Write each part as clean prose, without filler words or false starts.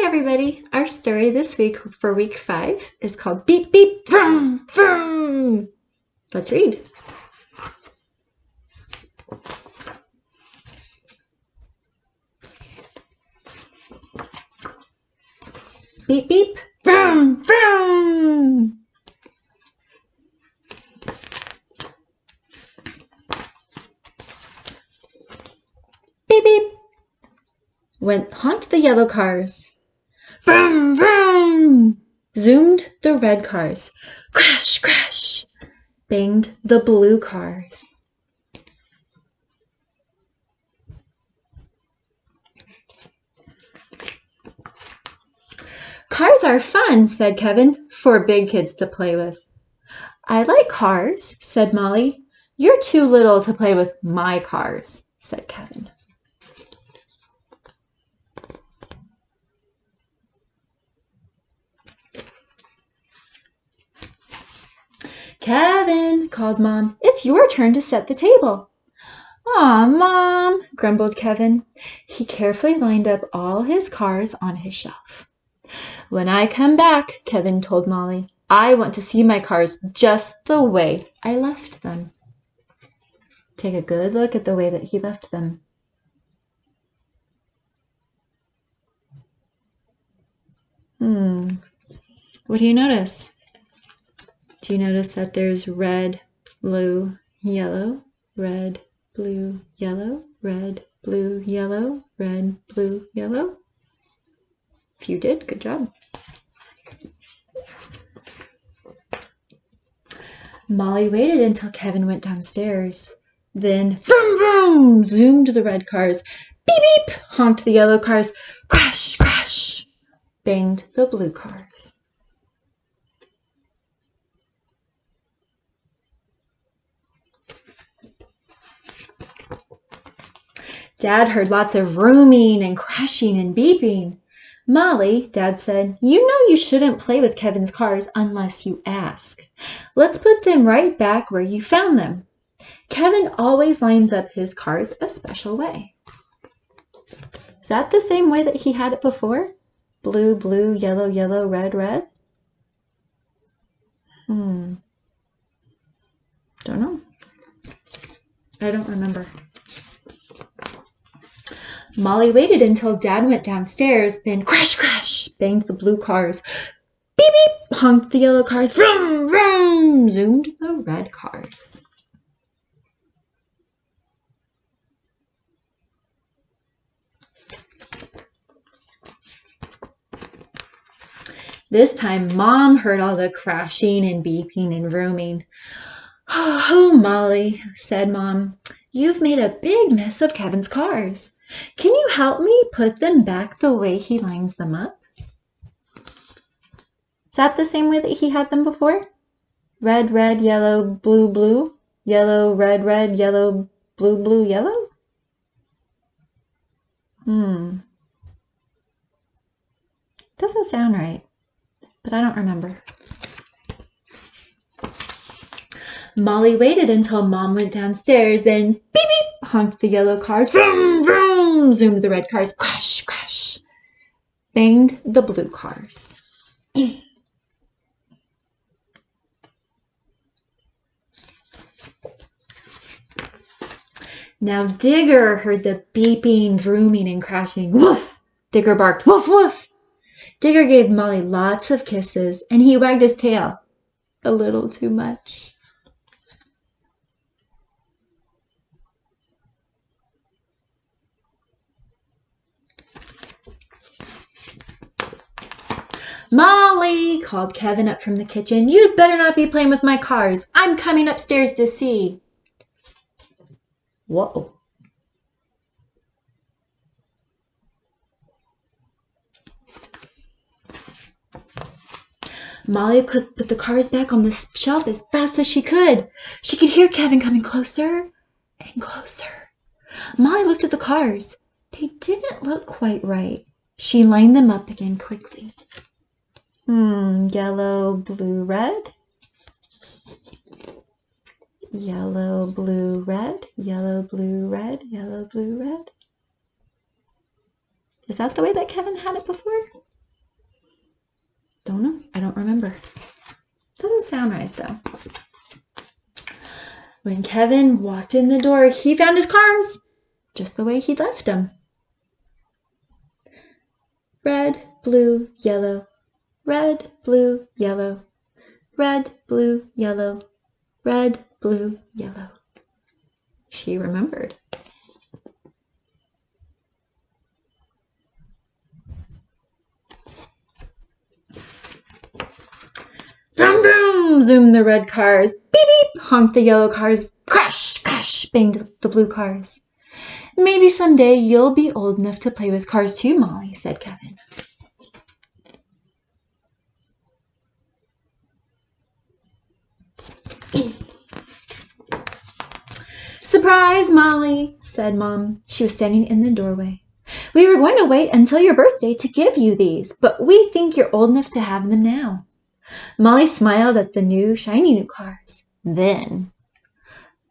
everybody. Our story this week for week 5 is called Beep Beep Vroom Vroom. Let's read. Beep beep vroom vroom. Beep beep went honked the yellow cars. Vroom vroom zoomed the red cars. Crash crash banged the blue cars. Cars are fun, said Kevin, for big kids to play with. I like cars, said Molly. You're too little to play with my cars, said Kevin. Kevin, called Mom, it's your turn to set the table. Aw, Mom, grumbled Kevin. He carefully lined up all his cars on his shelf. When I come back, Kevin told Molly, I want to see my cars just the way I left them. Take a good look at the way that he left them. What do you notice? Do you notice that there's red, blue, yellow, red, blue, yellow, red, blue, yellow, red, blue, yellow? If you did, good job. Molly waited until Kevin went downstairs. Then, vroom, vroom, zoomed the red cars. Beep, beep, honked the yellow cars. Crash, crash, banged the blue cars. Dad heard lots of vrooming and crashing and beeping. Molly, Dad said, you know you shouldn't play with Kevin's cars unless you ask. Let's put them right back where you found them. Kevin always lines up his cars a special way. Is that the same way that he had it before? Blue, blue, yellow, yellow, red, red? Don't know. I don't remember. Molly waited until Dad went downstairs, then crash, crash, banged the blue cars. Beep, beep, honked the yellow cars. Vroom, vroom, zoomed the red cars. This time, Mom heard all the crashing and beeping and vrooming. Oh, Molly, said Mom, you've made a big mess of Kevin's cars. Can you help me put them back the way he lines them up? Is that the same way that he had them before? Red, red, yellow, blue, blue. Yellow, red, red, yellow, blue, blue, yellow? Doesn't sound right, but I don't remember. Molly waited until Mom went downstairs, then beep, beep, honked the yellow cars. Vroom, vroom, zoomed the red cars. Crash, crash, banged the blue cars. Now Digger heard the beeping, vrooming, and crashing. Woof! Digger barked, woof, woof. Digger gave Molly lots of kisses, and he wagged his tail a little too much. Molly, called Kevin up from the kitchen, you'd better not be playing with my cars. I'm coming upstairs to see. Whoa. Molly could put the cars back on the shelf as fast as she could. She could hear Kevin coming closer and closer. Molly looked at the cars. They didn't look quite right. She lined them up again quickly. Yellow, blue, red. Yellow, blue, red. Yellow, blue, red. Yellow, blue, red. Is that the way that Kevin had it before? Don't know. I don't remember. Doesn't sound right, though. When Kevin walked in the door, he found his cars just the way he left them. Red, blue, yellow. Red, blue, yellow. Red, blue, yellow. Red, blue, yellow. She remembered. Vroom, vroom, zoomed the red cars. Beep, beep, honked the yellow cars. Crash, crash, banged the blue cars. Maybe someday you'll be old enough to play with cars too, Molly, said Kevin. Surprise, Molly, said Mom. She was standing in the doorway. We were going to wait until your birthday to give you these, but we think you're old enough to have them now. Molly smiled at the shiny new cars. Then,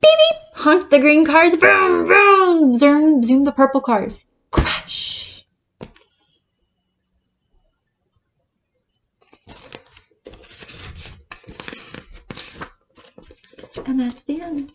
beep, beep, honked the green cars. Vroom, vroom, zoom, zoomed the purple cars. Crash. And that's the end.